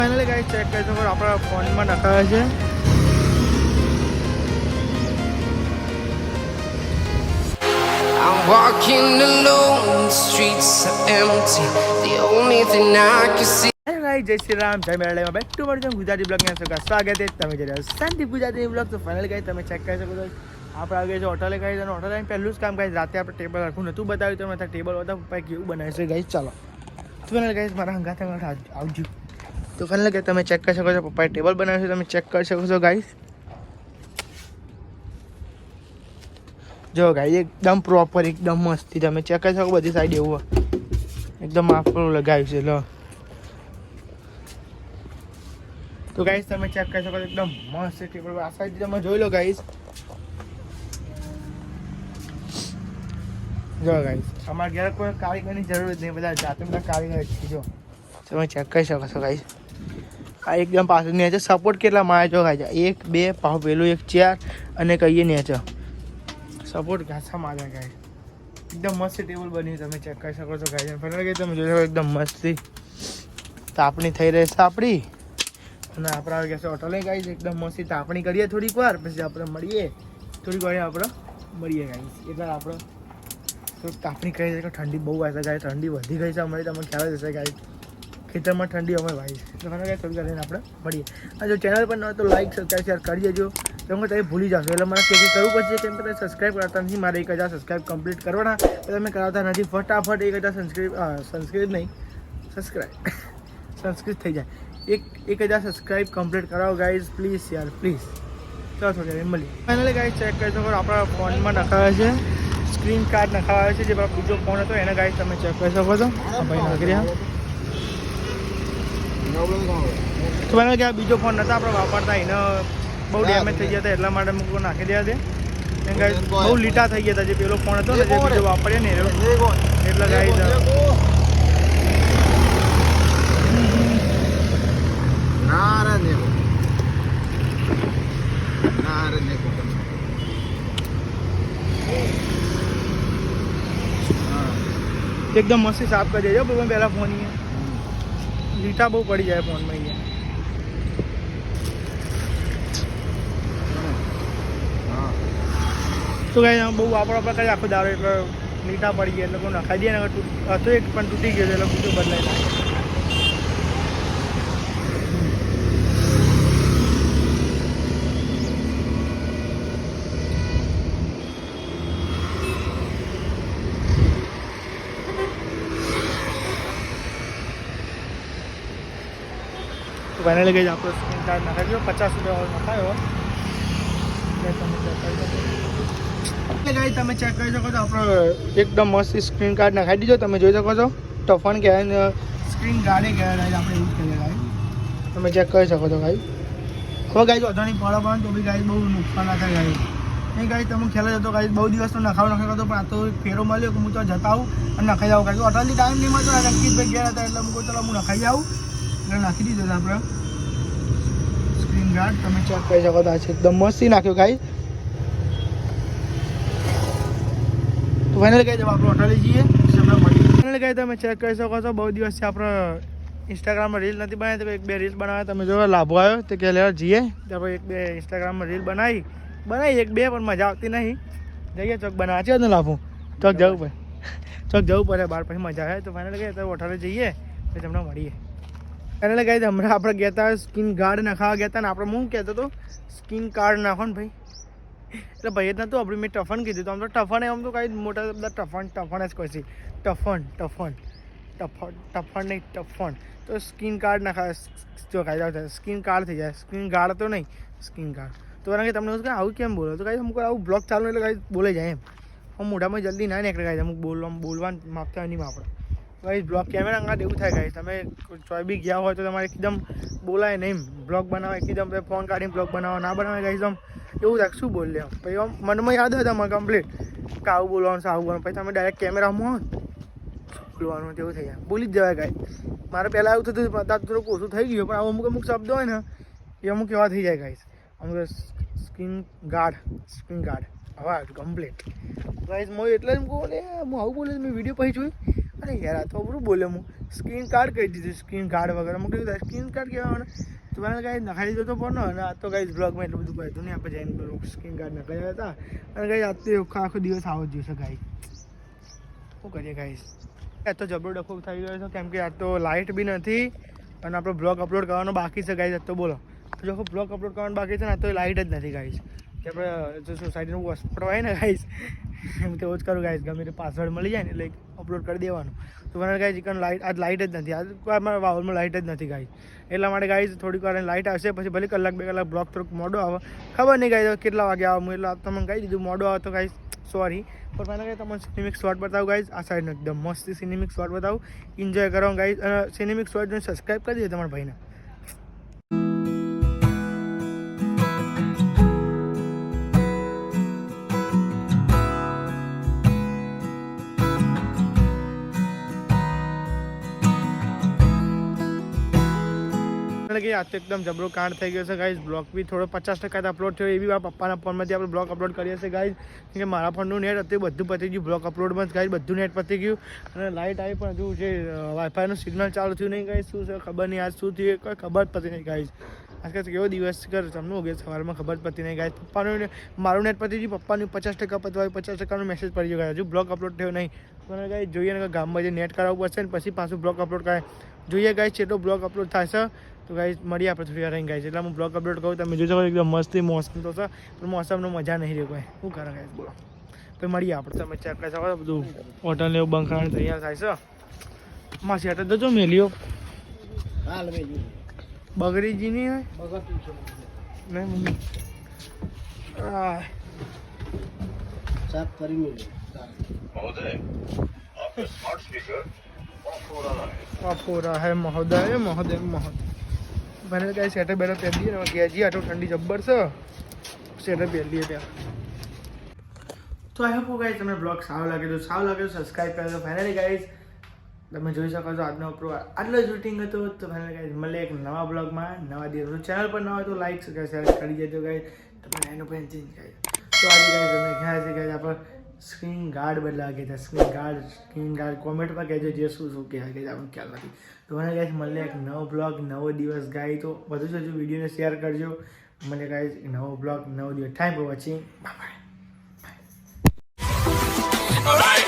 Finally guys check કરી શકો આપણા ફોનમાં નખાવે છે. I'm walking alone, the streets are empty. The only thing I can see. Guys જય શ્રી રામ, જય મેરડીમાં બેક ટુ વર્જન ગુજરાતી બ્લોગની અંદર સ્વાગત છે. તમે જોઈ રહ્યા છો શાંતિ ગુજરાતી બ્લોગ. તો ફાઇનલી ગાઈસ તમે ચેક કરી શકો છો આપણે આવી ગયા છે હોટલે ગાઈસ. અને હોટલે પહેલું જ કામ ગાઈસ રાતે આપણે ટેબલ રાખવું નહોતું બતાવ્યું તો મેં ટેબલ હતા પપ્પાએ કેવું બનાવે છે ગાઈસ. ચાલો તો ફાઇનલી ગાઈસ મારા હંગાથે આવજો. તો ફાઇનલી ગાઈસ તમે ચેક કરી શકો છો પપ્પાએ ટેબલ બનાવ્યું છે, તમે ચેક કરી શકો છો ગાઈસ. જો ગાઈસ એકદમ પ્રોપર એકદમ મસ્તી તમે ચેક કરી શકો બધી સાઈડ એવું એકદમ આપણું લગાવ્યું છે. લો તો ગાઈસ તમે ચેક કરી શકો એકદમ મસ્ત ટેબલ આ સાઈડ તમે જોઈ લો ગાઈસ. જો ગાઈસ અમારા ઘરે કોઈ કારીગરની જરૂર જ નહીં, બધા જાતે બધા કારીગર છે. જો તમે ચેક કરી શકો છો ગાઈસ આ એકદમ પાછળ નેચે સપોર્ટ કેટલા મારે જો ગાઈસ 1 2 પાવ પેલું એક ચેર અને કહીએ નેચે સપોર્ટ ઘાસા મારે ગાઈસ. એકદમ મસ્ત ટેબલ બની તમે ચેક કરી શકો છો ગાઈસ. ફરી ગઈ તમે જોઈ શકો એકદમ મસ્તી તાપણી થઈ રહી છે આપણી. અને આપણે આવી ગયા છે હોટલે ગાઈસ. એકદમ મસ્તી તાપણી કરીએ થોડીક વાર પછી આપણે મળીએ થોડીક વાર આપણે મળીએ ગાઈસ. એટલે આપણે તો તાપણી કરી છે કે ઠંડી બહુ આવે છે ગાઈસ. ઠંડી વધી ગઈ છે અમારી તમને ખ્યાલ જ હશે ગાઈસ. ખેતરમાં ઠંડી અમે ભાઈ છે તો મને થોડી કરીને આપણે મળીએ. અને જો ચેનલ પર ન હોય તો લાઈક સબસ્ક્રાઈબ શેર કરી દેજો કેમ કે તમે ભૂલી જશો એટલે મારે કંઈક કરવું પડશે કેમ કે તમે સબસ્ક્રાઈબ કરતા નથી. મારે 1000 સબસ્ક્રાઈબ કમ્પ્લીટ કરવાના તો તમે કરાવતા નથી. ફટાફટ 1000 સંસ્કૃત નહીં સંસ્કૃત થઈ જાય 1000 સબસ્ક્રાઈબ કમ્પ્લીટ કરાવો ગાઈઝ પ્લીઝ યાર પ્લીઝ. ચાલો થોડી મળીએ. ફાઇનલી ગાઈઝ ચેક કરી શકો આપણા ફોનમાં નખાવે છે સ્ક્રીન કાર્ડ નખાવે છે. જે બીજો ફોન હતો એને ગાઈઝ તમે ચેક કરી શકો છો ભાઈ નગરી. તો મને કે આ બીજો ફોન નહોતા આપણે વાપરતા એને બહુ ડેમેજ થઈ ગયા હતા એટલા માટે મૂકો નાખી દે છે. ગાઈઝ બહુ લીટા થઈ ગયા હતા જે પેલો ફોન હતો ને જે બીજો વાપરીએ ને એટલે ગાઈઝ એકદમ મસ્તી સાફ કરી દેજો પહેલા ફોન લીટા બહુ પડી જાય ફોનમાં અહીંયા. તો કાંઈ બહુ વાપરવા કરી આખો દારો એટલે લીટા પડી ગયા એટલે કોઈ નખાઈ દે ને હતો એક પણ તૂટી ગયો એટલે બીજું બદલાઈ નાખે. ફાઇનલી ગઈ આપણો સ્ક્રીન કાર્ડ નખાવ્યો ₹50 નખાયો. તમે ચેક કરી શકો છો આપણો એકદમ મસ્ત સ્ક્રીન કાર્ડ નખાવી દીધો તમે જોઈ શકો છો. ટફન કહેવાય સ્ક્રીન ગાર્ડે કહેવાય આપણે એવું કહીએ ગાઈ. તમે ચેક કરી શકો છો ગાઈ. હવે ગાઈ અજાણી પડે પણ તો બી ગાઈ બહુ નુકસાન ના થાય ગાઈ. એ ગાઈ તમે ખ્યાલ જ હતો ગાઈ બહુ દિવસ તો નખાડતો પણ આ તો ફેરો મળ્યો કે હું તો જતા આવું અને નખાઈ આવું ગાઈ. અટાલી ટાઈમ નહીં મળતો રંકીતભાઈ ગયા હતા એટલે હું કહું ચાલો હું નખાઈ આવું એટલે નાખી દીધો છે આપણે સ્ક્રીન ગાર્ડ. તમે ચેક કરી શકો છો એકદમ મસ્તી નાખ્યો ગાઈ. તો ફાઇનલી કહી દો આપણે હોટલે જઈએ ફાઇનલી કહી તમે ચેક કરી શકો છો બહુ દિવસથી આપણે ઇન્સ્ટાગ્રામમાં રીલ નથી બનાવી તો 1-2 રીલ બનાવ્યા તમે જો લાભો આવ્યો તો કે લેવા જઈએ તો આપણે 1-2 ઇન્સ્ટાગ્રામમાં રીલ બનાવી 1-2 પણ મજા આવતી નહીં. જઈએ ચોક બનાવવા છે ને લાભો ચોક જવું પડે બહાર પછી મજા આવે. તો ફાઇનલી કહી તો હોટલે જઈએ તો તમને મળીએ. ફાઇનલી કહી હમણાં આપણે ગયા હતા સ્કીન ગાર્ડ નખાવા ગયા હતા ને આપણે હું કહેતો હતો સ્કીન કાર્ડ નાખો ને ભાઈ એટલે ભાઈ જ નહોતું આપણે મેં ટફન કીધું તો આમ તો ટફન આમ તો કાંઈ મોટા બધા ટફન જ કહે છે. ટફન નહીં ટફન તો સ્કીન કાર્ડ નખાવે જો કાંઈ સ્કીન કાર્ડ થઈ જાય સ્કીન ગાર્ડ તો નહીં સ્કીન કાર્ડ. તો કારણ કે તમને આવું કેમ બોલો તો કાંઈ અમુક આવું બ્લોગ ચાલુ એટલે કાંઈ બોલે જાય એમ હું મોઢામાં જલ્દી ના નીકળે કાંઈ અમુક બોલવાનું માપતા નહીં આપણે ભાઈ. બ્લોગ કેમેરા અંગાત એવું થાય ગાઈસ તમે ચોય બી ગયા હોય તો તમારે એકદમ બોલાય નહીં. બ્લોગ બનાવો એકદમ ફોન કાઢીને બ્લોગ બનાવો ના બનાવે ગાઈસ આમ એવું થાય શું બોલ લે પછી આમ મનમાં યાદ હોય તમારે કમ્પ્લીટ કે આવું બોલવાનું આવું બોલવાનું પછી તમે ડાયરેક્ટ કેમેરામાં બોલવાનું તેવું થઈ જાય બોલી જ જવાય ગાઈસ. મારે પહેલાં એવું થતું અત્યારે થોડુંક ઓછું થઈ ગયું પણ અમુક શબ્દ હોય ને એ અમુક એવા થઈ જાય ગાઈસ. અમુક સ્ક્રીન ગાર્ડ હવે કમ્પ્લીટ ગાઈસ હું એટલે જ કહું ને હું આવું બોલે મેં વિડીયો પછી જોઈ અરે યાર આ તો બરું બોલે હું સ્ક્રીન કાર્ડ કહી દીધું સ્ક્રીન કાર્ડ વગેરે હું કીધું સ્ક્રીન કાર્ડ કહેવાને તો મને કાંઈ નખાઈ દીધો તો પણ અને આ તો કાંઈ બ્લોગમાં એટલું બધું કહેતું નહીં આપણે જઈને પેલું સ્ક્રીન કાર્ડ નખાયા હતા અને કાંઈ આજ તો આખો દિવસ આવો જ જોશે ગાઈ શું કરીએ ગાઈસ આ તો જબરો ડખો થઈ ગયો છે કેમ કે આ તો લાઇટ બી નથી અને આપણો બ્લોગ અપલોડ કરવાનો બાકી છે ગાઈસ તો બોલો જો બ્લોગ અપલોડ કરવાનું બાકી છે ને આ તો લાઇટ જ નથી ગાઈસ કે આપણે જો સોસાયટીનું હોસ્પિટલ હોય ને ગાઈસ એમ તો જ કરું ગાઈસ ગમે તે પાસવર્ડ મળી જાય ને એટલે અપલોડ કરી દેવાનું તો મને ગાઈસ ચિકન લાઇટ આજ લાઇટ જ નથી આજ મારા વાવલમાં લાઇટ જ નથી ગાઈસ એટલા માટે ગાઈસ થોડીક વાર લાઇટ આવશે પછી ભલે કલાક 2 કલાક બ્લોગ થોડુંક મોડો આવે ખબર નહીં ગાઈસ કેટલા વાગે આવે હું એટલે તમને કહી દીધું મોડો આવે તો ગાઈસ સોરી પણ મને તમને સિનેમિક શોટ બતાવું ગાઈસ આ સાઈડનો એકદમ મસ્ત સિનેમિક શોટ બતાવું એન્જોય કરો ગાઈસ અને સિનેમિક શોટને સબસ્ક્રાઈબ કરી દેજો તમારા ભાઈને કે આ તો એકદમ જબરો કાંડ થઈ ગયો છે ગાઈઝ બ્લોગ બી થોડો 50% અપલોડ થયો એ બી મારા પપ્પાના ફોનમાંથી આપણે બ્લોગ અપલોડ કરીએ છીએ ગાઈઝ કે મારા ફોનનું નેટ હતું બધું પતી ગયું બ્લોગ અપલોડમાં જ ગાઈઝ બધું નેટ પતી ગયું અને લાઇટ આવી પણ હજુ જે વાઈફાઈનું સિગ્નલ ચાલુ થયું નહીં ગાઈઝ શું છે ખબર નહીં આજ શું થયું કોઈ ખબર જ પતી નહીં ગાઈઝ આજકાલ કેવો દિવસ કર તમને ઉગે સવારમાં ખબર જ પતી નહીં ગાઈઝ પપ્પાનું મારું નેટ પતી ગયું પપ્પાનું 50% પતવાયું 50%નો મેસેજ પડી ગયો હજુ બ્લોગ અપલોડ થયો નહીં મને ગાઈઝ જોઈએ ને ગામમાં જે નેટ કરાવવું પડશે ને પછી પાછું બ્લોગ અપલોડ કરે જોઈએ ગાઈઝ કેટલો બ્લોગ અપલોડ થાય તો ગાઈઝ મળીએ આપણે થોડી વાર ગાઈઝ એટલે હું બ્લોગ અપલોડ કરું તમે જોજો એકદમ મસ્તી મોસમ તો છે પણ મોસમનો મજા નહીં રહે કોઈ શું કરે ગાઈઝ બોલો પછી મળીએ આપણે તમે ચેક કરી શકો બધું હોટલ એવું બંખાણ તૈયાર થાય છે માસી હાટે તો જો મેલ્યો હાલ મેલ્યો બગડીજી નહીં હોય નહીં મમ્મી સાફ કરી મેલ્યો અપોરા હે મહોદય મહોદય મહોદય મને કાંઈ સ્વેટર બેટર પહેરીએ ને ગેજી આટલું ઠંડી જબ્બર છે સ્વેટર પહેરીએ ત્યાં તો આઈ હોપ ગાઈઝ તમને બ્લોગ સારો લાગે તો સબસ્ક્રાઈબ કરજો ફાઇનલી ગાઈઝ તમે જોઈ શકો છો આજનો આપણો આટલો જ રૂટિંગ હતો તો ફાઇનલી ગાઈઝ મળે એક નવા બ્લોગમાં નવા દિવસ ચેનલ પર નવા હોય તો લાઈક શેર કરી દેજો ગાઈઝ તમે એનો પણ ચેન્જ ગાઈઝ તો આજે ગાઈઝ તમને ખ્યાલ છે ગાઈઝ આપણે સ્ક્રીન ગાર્ડ બદલાવા ગયા હતા સ્ક્રીન ગાર્ડ કોમેન્ટમાં કહેજો જે શું કહેવાય કે આપણને ખ્યાલ નથી તો મને ગાઈઝ મળે એક નવો બ્લોગ નવો દિવસ ગાય તો વધુ જ હજુ વિડીયોને શેર કરજો મને ગાઈઝ નવો બ્લોગ નવો દિવસ thank for watching bye bye